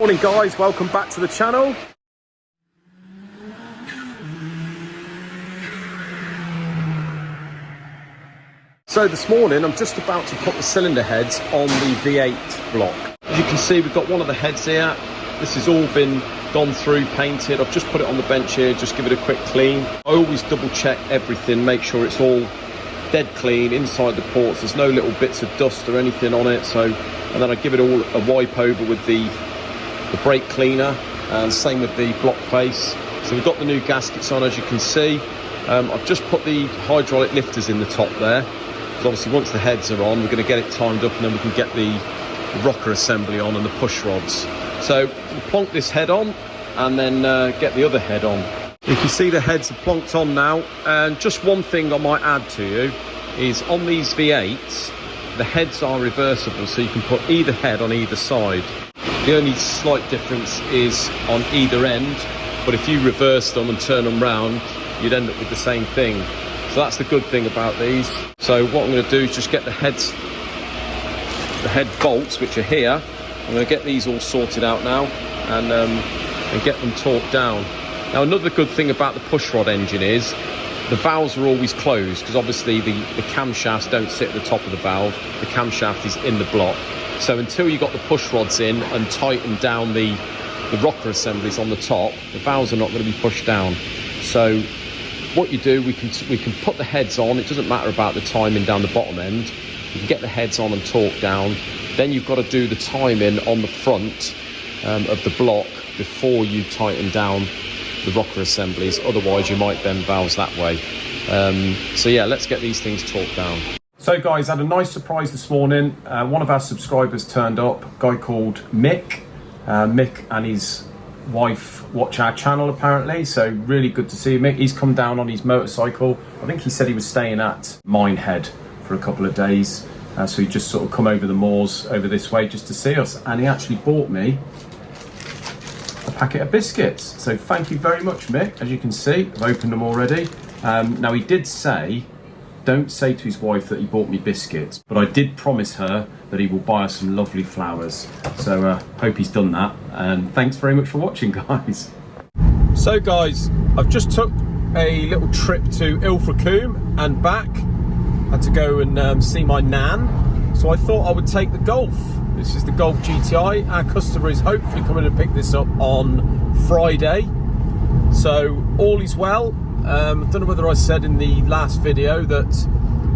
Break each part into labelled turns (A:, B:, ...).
A: Morning guys, welcome back to the channel. So this morning I'm just about to put the cylinder heads on the V8 block. As you can see, we've got one of the heads here. This has all been gone through, painted. I've just put it on the bench here, just give it a quick clean. I always double check everything, make sure it's all dead clean inside the ports. There's no little bits of dust or anything on it. And then I give it all a wipe over with the brake cleaner, and same with the block face. So we've got the new gaskets on, as you can see. I've just put the hydraulic lifters in the top there, because obviously once the heads are on, we're going to get it timed up and then we can get the rocker assembly on and the push rods. So we'll plonk this head on and then get the other head on. You can see the heads are plonked on now, and just one thing I might add to you is on these V8s, the heads are reversible, so you can put either head on either side. The only slight difference is on either end, but if you reverse them and turn them round, you'd end up with the same thing. So that's the good thing about these. So what I'm going to do is just get the head bolts, which are here. I'm going to get these all sorted out now and get them torqued down. Now another good thing about the pushrod engine is the valves are always closed, because obviously the camshafts don't sit at the top of the valve. The camshaft is in the block. So until you got the push rods in and tighten down the rocker assemblies on the top, the valves are not going to be pushed down. So what you do, we can put the heads on. It doesn't matter about the timing down the bottom end. You can get the heads on and torque down. Then you've got to do the timing on the front of the block before you tighten down the rocker assemblies. Otherwise you might bend valves that way. So yeah, let's get these things torqued down. So guys, had a nice surprise this morning. One of our subscribers turned up, a guy called Mick. Mick and his wife watch our channel apparently, so really good to see Mick. He's come down on his motorcycle. I think he said he was staying at Minehead for a couple of days. So he just sort of come over the moors over this way just to see us. And he actually bought me a packet of biscuits. So thank you very much, Mick. As you can see, I've opened them already. Now he did say, don't say to his wife that he bought me biscuits, but I did promise her that he will buy us some lovely flowers. So hope he's done that, and thanks very much for watching, guys. So guys, I've just took a little trip to Ilfracombe and back. Had to go and see my nan, so I thought I would take the Golf. This is the Golf GTI. Our customer is hopefully coming to pick this up on Friday, so all is well. I don't know whether I said in the last video that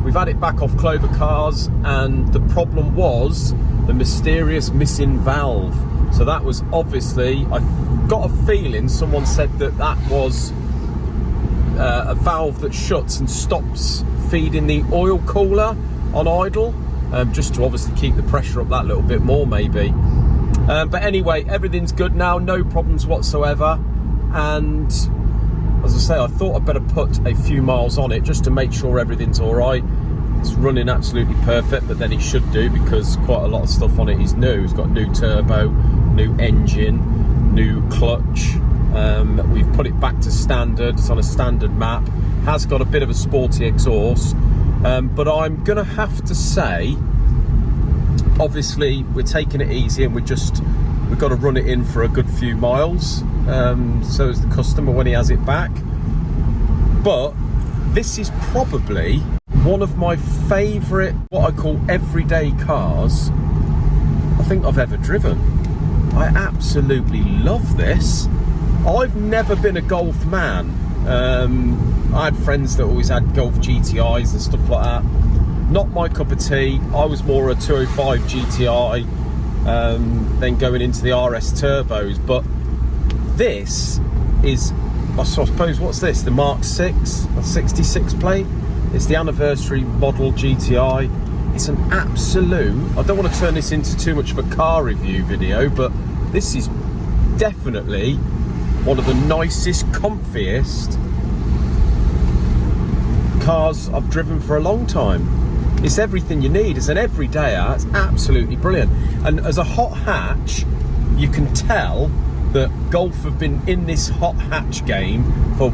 A: we've had it back off Clover Cars, and the problem was the mysterious missing valve. So that was obviously, I got a feeling someone said that was a valve that shuts and stops feeding the oil cooler on idle, just to obviously keep the pressure up that little bit more maybe. But anyway, everything's good now, no problems whatsoever. And as I say, I thought I'd better put a few miles on it just to make sure everything's all right. It's running absolutely perfect, but then it should do, because quite a lot of stuff on it is new. It's got new turbo, new engine, new clutch. We've put it back to standard. It's on a standard map. Has got a bit of a sporty exhaust, but I'm gonna have to say, obviously we're taking it easy and we've got to run it in for a good few miles, so is the customer when he has it back. But this is probably one of my favourite, what I call everyday cars I think I've ever driven. I absolutely love this. I've never been a Golf man. I had friends that always had Golf GTIs and stuff like that. Not my cup of tea. I was more a 205 GTI, then going into the RS turbos. But this is, I suppose, what's this? The Mark 6, a 66 plate. It's the anniversary model GTI. It's an absolute, I don't want to turn this into too much of a car review video, but this is definitely one of the nicest, comfiest cars I've driven for a long time. It's everything you need. It's an everydayer. It's absolutely brilliant. And as a hot hatch, you can tell that Golf have been in this hot hatch game for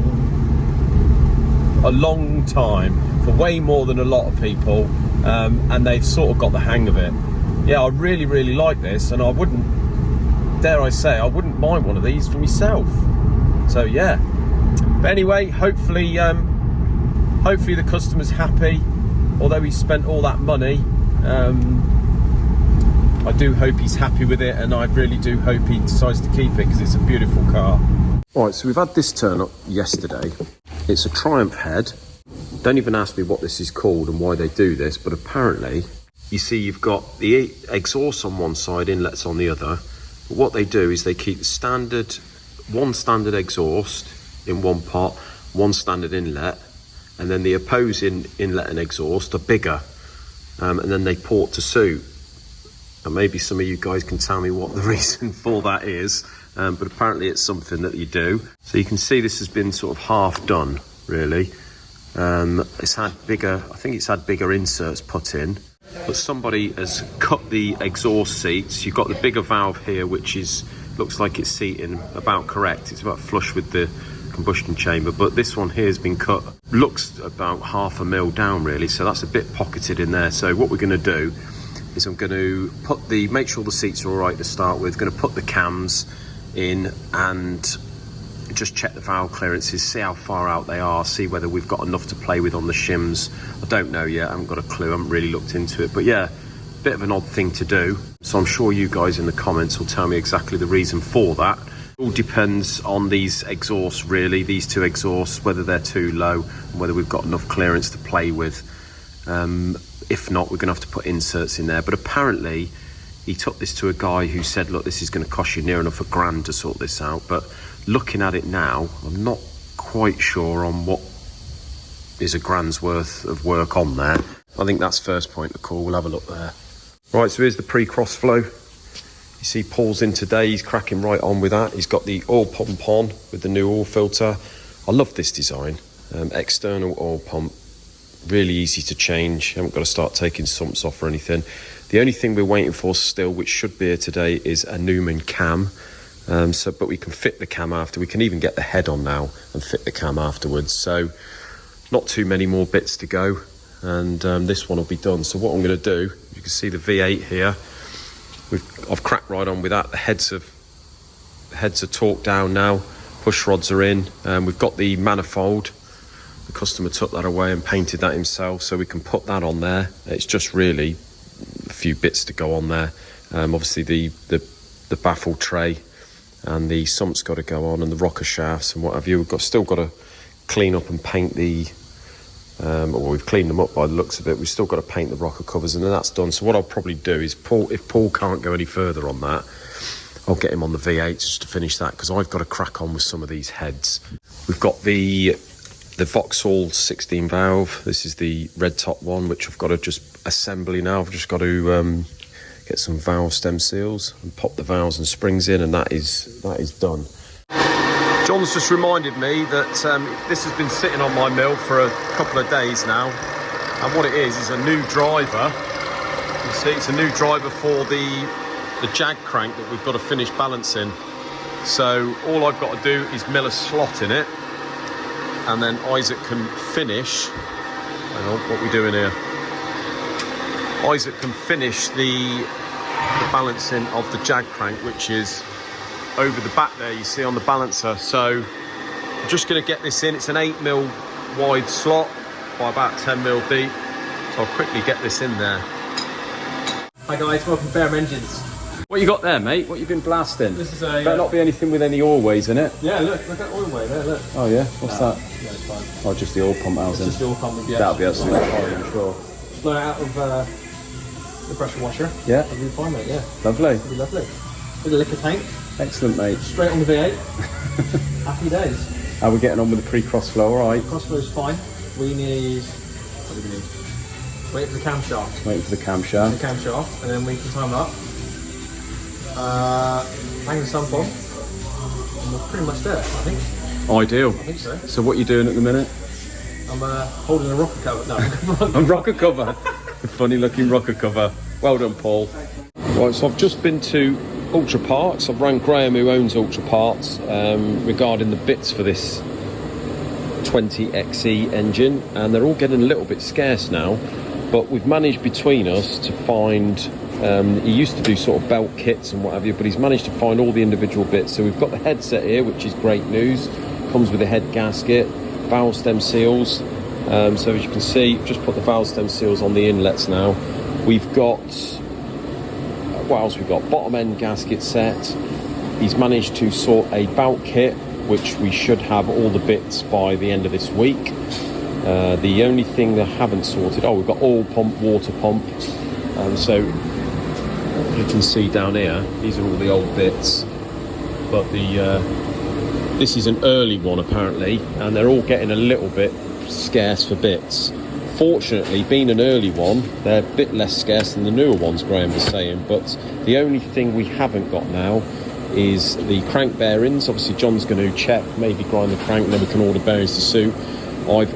A: a long time, for way more than a lot of people, and they've sort of got the hang of it. Yeah, I really like this, and I wouldn't dare I say, I wouldn't mind one of these for myself. So yeah, but anyway, hopefully the customer's happy, although he spent all that money. I do hope he's happy with it, and I really do hope he decides to keep it, because it's a beautiful car. Right, so we've had this turn up yesterday. It's a Triumph head. Don't even ask me what this is called and why they do this, but apparently, you see you've got the exhaust on one side, inlets on the other. But what they do is they keep the one standard exhaust in one pot, one standard inlet, and then the opposing inlet and exhaust are bigger, and then they port to suit. And maybe some of you guys can tell me what the reason for that is, but apparently it's something that you do. So you can see this has been sort of half done, really. It's had bigger, I think it's had bigger inserts put in, but somebody has cut the exhaust seats. You've got the bigger valve here, which looks like it's seating about correct. It's about flush with the combustion chamber, but this one here has been cut, looks about 0.5 mil down, really, so that's a bit pocketed in there. So what we're going to do is I'm going to make sure the seats are all right to start with. Going to put the cams in and just check the valve clearances, see how far out they are, see whether we've got enough to play with on the shims. I don't know yet, I haven't got a clue, I haven't really looked into it, but yeah, bit of an odd thing to do. So I'm sure you guys in the comments will tell me exactly the reason for that. It all depends on these exhausts, really, these two exhausts, whether they're too low and whether we've got enough clearance to play with. If not, we're going to have to put inserts in there. But apparently, he took this to a guy who said, look, this is going to cost you near enough £1,000 to sort this out. But looking at it now, I'm not quite sure on what is £1,000's worth of work on there. I think that's first point of call. We'll have a look there. Right, so here's the pre-cross flow. You see Paul's in today. He's cracking right on with that. He's got the oil pump on with the new oil filter. I love this design. External oil pump. Really easy to change. Haven't got to start taking sumps off or anything. The only thing we're waiting for still, which should be here today, is a Newman cam. But we can fit the cam after. We can even get the head on now and fit the cam afterwards. So not too many more bits to go, and this one will be done. So what I'm going to do, you can see the V8 here. I've cracked right on with that. The heads are torqued down now. Push rods are in. We've got the manifold. The customer took that away and painted that himself, so we can put that on there. It's just really a few bits to go on there. Obviously the baffle tray and the sump's got to go on, and the rocker shafts and what have you. We've still got to clean up and paint or we've cleaned them up by the looks of it. We've still got to paint the rocker covers, and then that's done. So what I'll probably do is, if Paul can't go any further on that, I'll get him on the V8 just to finish that, because I've got to crack on with some of these heads. We've got the Vauxhall 16 valve. This is the red top one, which I've got to just assembly now. I've just got to get some valve stem seals and pop the valves and springs in, and that is done. John's just reminded me that this has been sitting on my mill for a couple of days now, and what it is a new driver. You see, it's a new driver for the jag crank that we've got to finish balancing. So all I've got to do is mill a slot in it, and then Isaac can finish. Hang on, what are we doing here? Isaac can finish the balancing of the jag crank, which is over the back there, you see on the balancer. So I'm just going to get this in. It's an 8mm wide slot by about 10mm deep. So I'll quickly get this in there.
B: Hi guys, welcome to Fairham Engines.
A: What you got there, mate? What you been blasting?
B: This is a...
A: Better not be anything with any oil ways in it.
B: Yeah, look at oil way there, look.
A: Oh yeah? What's that?
B: Yeah, it's fine.
A: Oh, just the oil pump housing.
B: It's just the oil pump.
A: That'll be absolutely fine, I'm sure.
B: Just blow it out of the pressure washer.
A: Yeah.
B: That'll be fine, mate, yeah.
A: Lovely.
B: That'll be lovely. Bit of liquor tank.
A: Excellent, mate.
B: Straight on the V8. Happy days.
A: How are we getting on with the pre-cross flow? All right.
B: Crossflow's fine. We need... What do we need? Wait for the camshaft.
A: Waiting for the camshaft.
B: The camshaft, and then we can time it up. Hang the sump on. And we're pretty much there, I think.
A: Ideal.
B: I think so.
A: So what are you doing at the minute?
B: I'm holding a rocker cover. No,
A: A rocker cover. A funny looking rocker cover. Well done, Paul. Right, so I've just been to Ultra Parts. I've rang Graham, who owns Ultra Parts, regarding the bits for this 20XE engine, and they're all getting a little bit scarce now, but we've managed between us to find He used to do sort of belt kits and what have you, but he's managed to find all the individual bits. So we've got the headset here, which is great news. Comes with a head gasket, valve stem seals. So as you can see, just put the valve stem seals on the inlets now. We've got, what else we've got? Bottom end gasket set. He's managed to sort a belt kit, which we should have all the bits by the end of this week. The only thing they haven't sorted, we've got oil pump, water pump. So you can see down here, these are all the old bits. But this is an early one apparently, and they're all getting a little bit scarce for bits. Fortunately, being an early one, they're a bit less scarce than the newer ones, Graham was saying. But the only thing we haven't got now is the crank bearings. Obviously John's going to check, maybe grind the crank, and then we can order bearings to suit. I've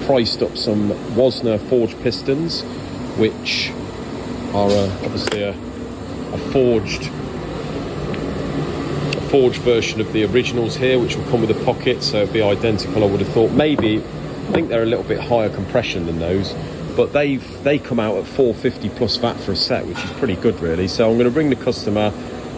A: priced up some Wasner forged pistons, which are obviously a forged version of the originals here, which will come with a pocket, so it'd be identical. I would have thought. Maybe, I think they're a little bit higher compression than those, but they come out at $450 plus VAT for a set, which is pretty good really. So I'm going to ring the customer,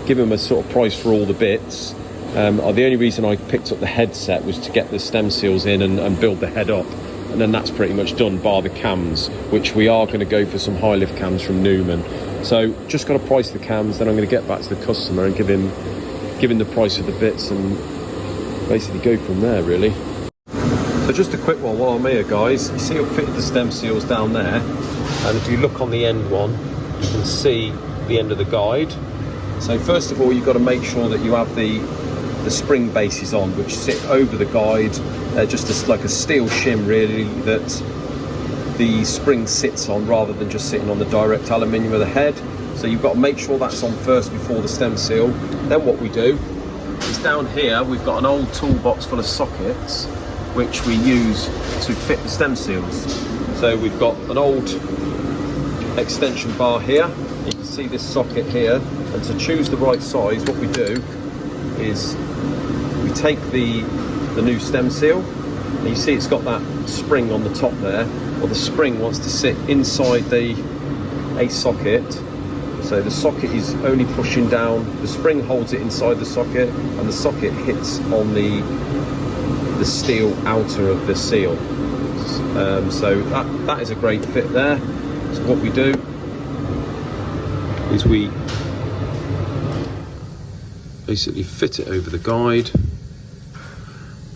A: give him a sort of price for all the bits. The only reason I picked up the headset was to get the stem seals in and build the head up, and then that's pretty much done, bar the cams, which we are going to go for some high lift cams from Newman. So just got to price the cams, then I'm going to get back to the customer and give him the price of the bits and basically go from there really. So just a quick one while I'm here, guys. You see I've fitted the stem seals down there, and if you look on the end one, you can see the end of the guide. So first of all, you've got to make sure that you have the spring bases on, which sit over the guide, just like a steel shim really, that the spring sits on rather than just sitting on the direct aluminium of the head. So you've got to make sure that's on first before the stem seal. Then what we do is down here we've got an old toolbox full of sockets which we use to fit the stem seals. So we've got an old extension bar here. You can see this socket here, and to choose the right size, what we do is we take the new stem seal, and you see it's got that spring on the top there. Well, the spring wants to sit inside a socket, so the socket is only pushing down, the spring holds it inside the socket, and the socket hits on the steel outer of the seal. So that is a great fit there. So what we do is we basically fit it over the guide,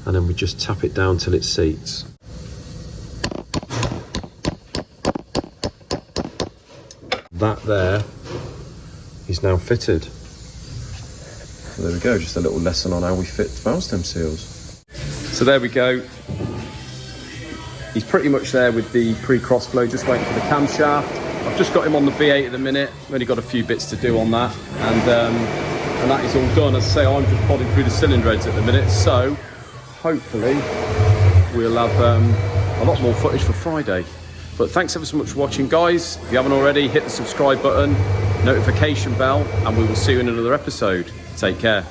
A: and then we just tap it down till it seats. That there is now fitted. So there we go, just a little lesson on how we fit valve stem seals. So there we go. He's pretty much there with the pre-cross flow, just waiting for the camshaft. I've just got him on the V8 at the minute. I've only got a few bits to do on that, and that is all done. As I say, I'm just podding through the cylinder heads at the minute, so hopefully we'll have a lot more footage for Friday. But thanks ever so much for watching, guys. If you haven't already, hit the subscribe button, notification bell, and we will see you in another episode. Take care.